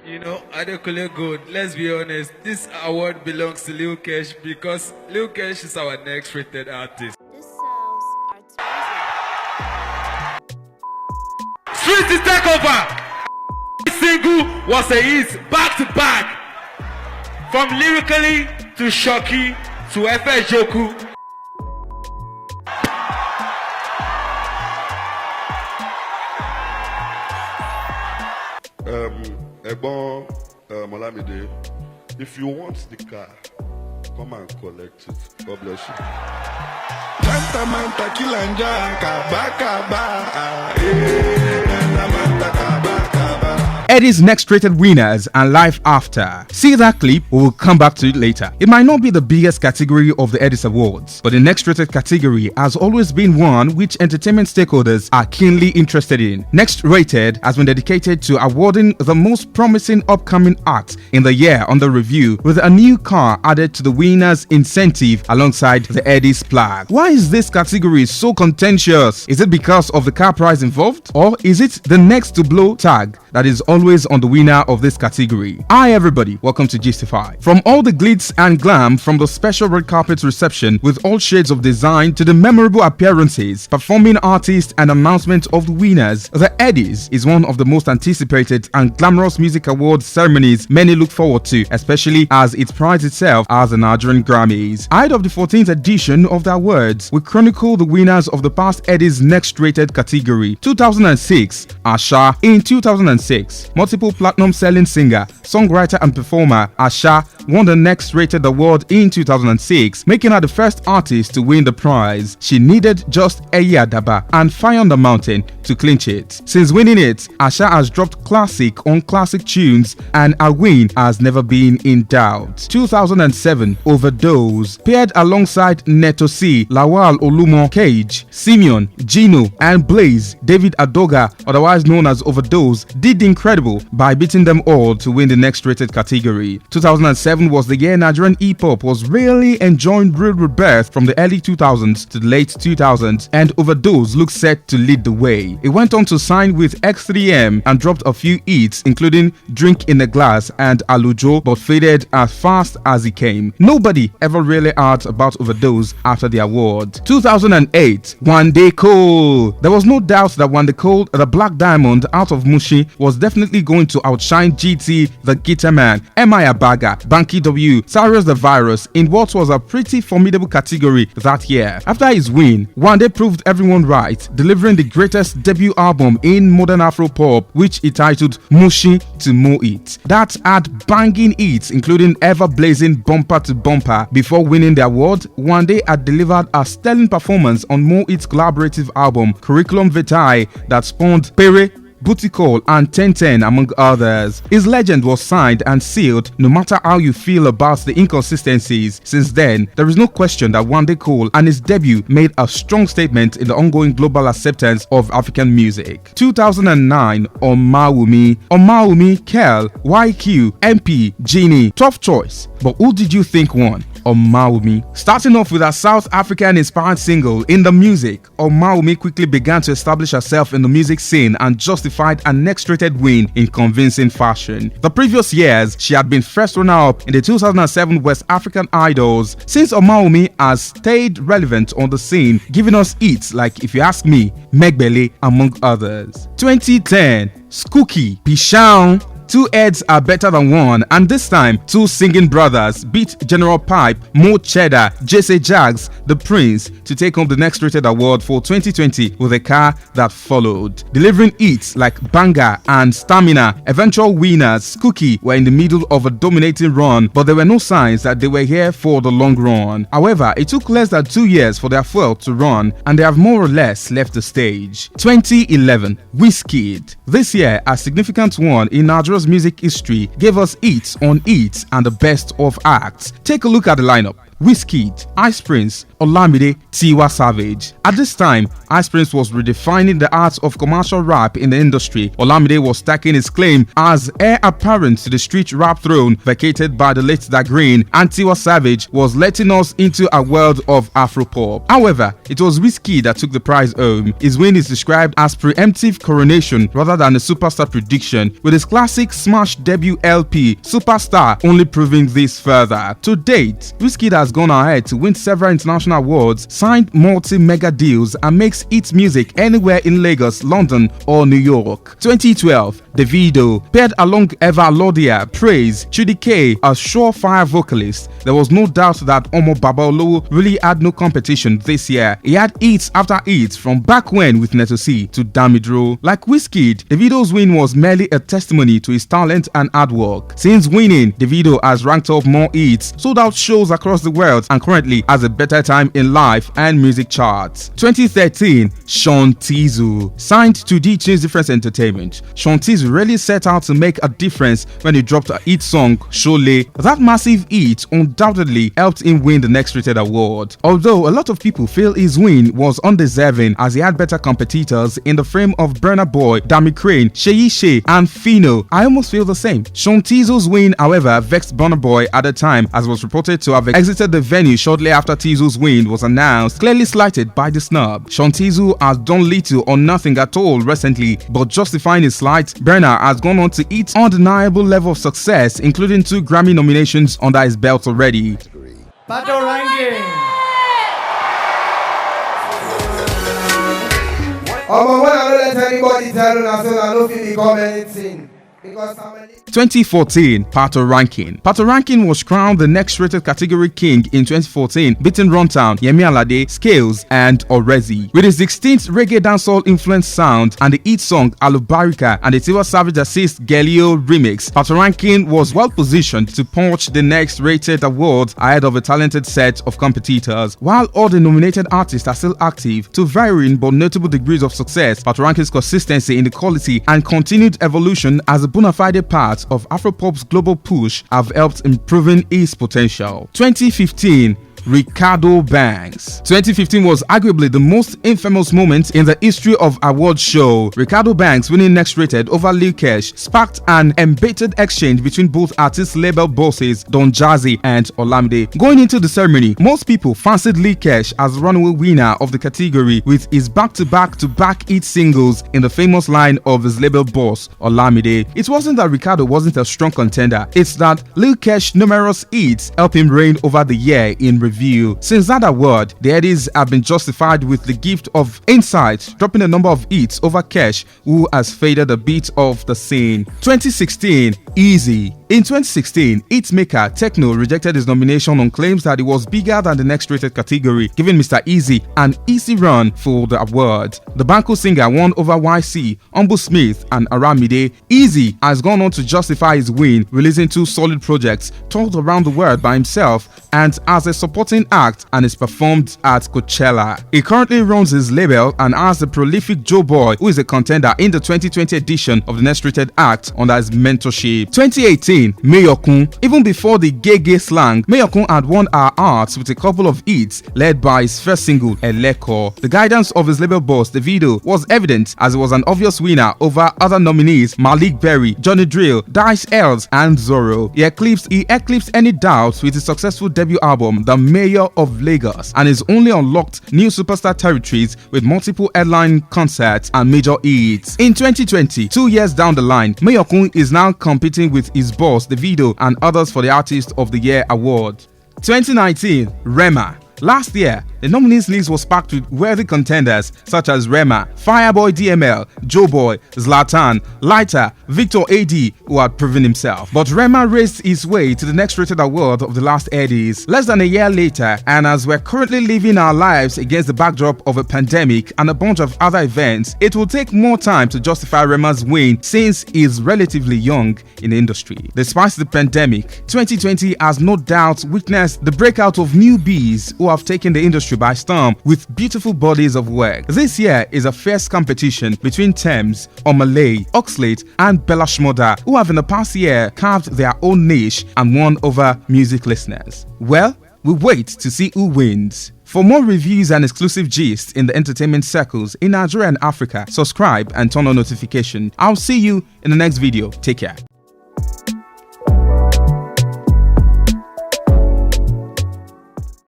You know, Adekeye good. Let's be honest. This award belongs to Lil Kesh because Lil Kesh is our next rated artist. This sounds artistic. Street is takeover. This single was a hit back to back. From lyrically to shocky to FS Joku. Egbon Molamide, if you want the car, come and collect it. God bless you. Manta manta kilanja kaba kaba, manta kaba kaba. Headies next rated winners and life after. See that clip, we will come back to it later. It might not be the biggest category of the Headies Awards, but the next rated category has always been one which entertainment stakeholders are keenly interested in. Next rated has been dedicated to awarding the most promising upcoming act in the year under review, with a new car added to the winner's incentive alongside the Headies plaque. Why is this category so contentious? Is it because of the car price involved? Or is it the next to blow tag that is always on the winner of this category? Hi everybody, welcome to Justify. From all the glitz and glam, from the special red carpet reception with all shades of design to the memorable appearances, performing artists and announcement of the winners, the Headies is one of the most anticipated and glamorous music awards ceremonies many look forward to, especially as it prides itself as the Nigerian Grammys. Ahead of the 14th edition of the awards, we chronicle the winners of the past Headies next rated category. 2006, Asha. In 2006, multiple platinum selling singer, songwriter and performer Asha won the next rated award in 2006, making her the first artist to win the prize. She needed just Ayo Adekeye and Fire on the Mountain to clinch it. Since winning it, Asha has dropped classic on classic tunes and her win has never been in doubt. 2007, Overdose, paired alongside Neto C, Lawal Olumo, Cage, Simeon, Gino and Blaze. David Adoga, otherwise known as Overdose, did the incredible by beating them all to win the next rated category. 2007 was the year Nigerian hip-hop was really enjoying real rebirth from the early 2000s to the late 2000s, and Overdose looked set to lead the way. It went on to sign with X3M and dropped a few hits including Drink in a Glass and Alujo, but faded as fast as he came. Nobody ever really heard about Overdose after the award. 2008, Wande Cole. There was no doubt that Wande Cole, the Black Diamond out of Mushi, was definitely going to outshine GT, the Guitar Man, M.I. Abaga, Banky W, Cyrus the Virus in what was a pretty formidable category that year. After his win, Wande proved everyone right, delivering the greatest debut album in modern Afro-pop, which he titled Mushi to Mo It. That had banging hits including Ever Blazing Bumper to Bumper. Before winning the award, Wande had delivered a sterling performance on Mo It's collaborative album Curriculum Vitae that spawned Pere, Booty Call and 1010 among others. His legend was signed and sealed no matter how you feel about the inconsistencies. Since then, there is no question that Wande Cole and his debut made a strong statement in the ongoing global acceptance of African music. 2009, Omawumi, Kel, YQ, MP, Genie. Tough choice, but who did you think won? Omawumi. Starting off with a South African inspired single In the Music, Omawumi quickly began to establish herself in the music scene and justified a next rated win in convincing fashion. The previous years, she had been first runner-up in the 2007 West African Idols. Since Omawumi has stayed relevant on the scene, giving us hits like If You Ask Me, Megbele, among others. 2010, Skooky, Pishaun. Two heads are better than one, and this time two singing brothers beat General Pipe, Mo Cheddar, Jesse Jags, The Prince to take home the next rated award for 2020 with a car that followed. Delivering hits like Banga and Stamina, eventual winners Skooky were in the middle of a dominating run, but there were no signs that they were here for the long run. However, it took less than 2 years for their fuel to run, and they have more or less left the stage. 2011, Wizkid. This year, a significant one in Nigeria's music history, gave us hits on hits and the best of acts. Take a look at the lineup. Wizkid, Ice Prince, Olamide, Tiwa Savage. At this time, Ice Prince was redefining the art of commercial rap in the industry. Olamide was stacking his claim as heir apparent to the street rap throne vacated by the late Da Green, and Tiwa Savage was letting us into a world of Afropop. However, it was Wizkid that took the prize home. His win is described as preemptive coronation rather than a superstar prediction, with his classic smash debut LP, Superstar, only proving this further. To date, Wizkid has gone ahead to win several international awards, signed multi-mega deals, and makes its music anywhere in Lagos, London, or New York. 2012, Davido paired along Eva Lodia praise Chudi K, a surefire vocalist. There was no doubt that Omo Babalowo really had no competition this year. He had hits after hits from Back When with Neto C to Damidro. Like Wizkid, Davido's win was merely a testimony to his talent and hard work. Since winning, Davido has ranked up more hits, sold out shows across the world, and currently has a better time in life and music charts. 2013, Sean Tizu signed to D Change Difference Entertainment. Sean Tizu really set out to make a difference when he dropped a hit song, Shole. That massive hit undoubtedly helped him win the Next Rated award. Although a lot of people feel his win was undeserving as he had better competitors in the frame of Burna Boy, Dami Crane, Sheyi Shea, and Fino, I almost feel the same. Sean Tizu's win, however, vexed Burna Boy at the time, as was reported to have exited the venue shortly after Tizu's win was announced, clearly slighted by the snub. Sean Tizu has done little or nothing at all recently, but justifying his slight, Burna has gone on to its undeniable level of success, including 2 Grammy nominations under his belt already. Battle ranking. When I don't let anybody tell you, I don't feel become anything. 2014, Pato Ranking. Pato Ranking was crowned the Next Rated category king in 2014, beating Runtown, Yemi Alade, Scales, and Orezi. With his distinct reggae dancehall influenced sound and the hit song Alubarika and the Tiwa Savage Assist Gelio remix, Pato Ranking was well positioned to punch the Next Rated award ahead of a talented set of competitors. While all the nominated artists are still active, to varying but notable degrees of success, Pato Ranking's consistency in the quality and continued evolution as a bona fide part of Afropop's global push have helped improving its potential. 2015, Ricardo Banks. 2015 was arguably the most infamous moment in the history of award show. Ricardo Banks winning Next Rated over Lil Kesh sparked an embittered exchange between both artist label bosses Don Jazzy and Olamide. Going into the ceremony, most people fancied Lil Kesh as runaway winner of the category with his back-to-back hit singles in the famous line of his label boss Olamide. It wasn't that Ricardo wasn't a strong contender, it's that Lil Kesh's numerous hits helped him reign over the year in review. Since that award, the Headies have been justified with the gift of insight, dropping a number of hits over Kesh, who has faded a bit off the scene. 2016, Easy. In 2016, hitmaker Tekno rejected his nomination on claims that it was bigger than the Next Rated category, giving Mr. Easy an easy run for the award. The Banco singer won over YC, Humble Smith, and Aramide. Easy has gone on to justify his win, releasing 2 solid projects toured around the world by himself and as a supporting act, and is performed at Coachella. He currently runs his label and has the prolific Joe Boy, who is a contender in the 2020 edition of the Next Rated Act under his mentorship. 2018, Mayokun. Even before the gay slang, Mayokun had won our hearts with a couple of hits led by his first single, Eleko. The guidance of his label boss, Davido, was evident as he was an obvious winner over other nominees Malik Berry, Johnny Drill, Dice Els, and Zorro. He eclipsed any doubts with his successful debut album, The Mayor of Lagos, and has only unlocked new superstar territories with multiple headline concerts and major hits. In 2020, 2 years down the line, Mayokun is now competing with his boss Davido and others for the Artist of the Year award. 2019, Rema. Last year, the nominees list was packed with worthy contenders such as Rema, Fireboy DML, Joe Boy, Zlatan, Lighter, Victor AD, who had proven himself. But Rema raced his way to the Next Rated award of the last Headies. Less than a year later, and as we're currently living our lives against the backdrop of a pandemic and a bunch of other events, it will take more time to justify Rema's win since he's relatively young in the industry. Despite the pandemic, 2020 has no doubt witnessed the breakout of newbies who have taken the industry by storm with beautiful bodies of work. This year is a fierce competition between Thames, Omalay, Oxlade, and Bella Shmurda, who have in the past year carved their own niche and won over music listeners. Well, We wait to see who wins. For more reviews and exclusive gist in the entertainment circles in Nigeria and Africa, subscribe and turn on notification. I'll see you in the next video. Take care.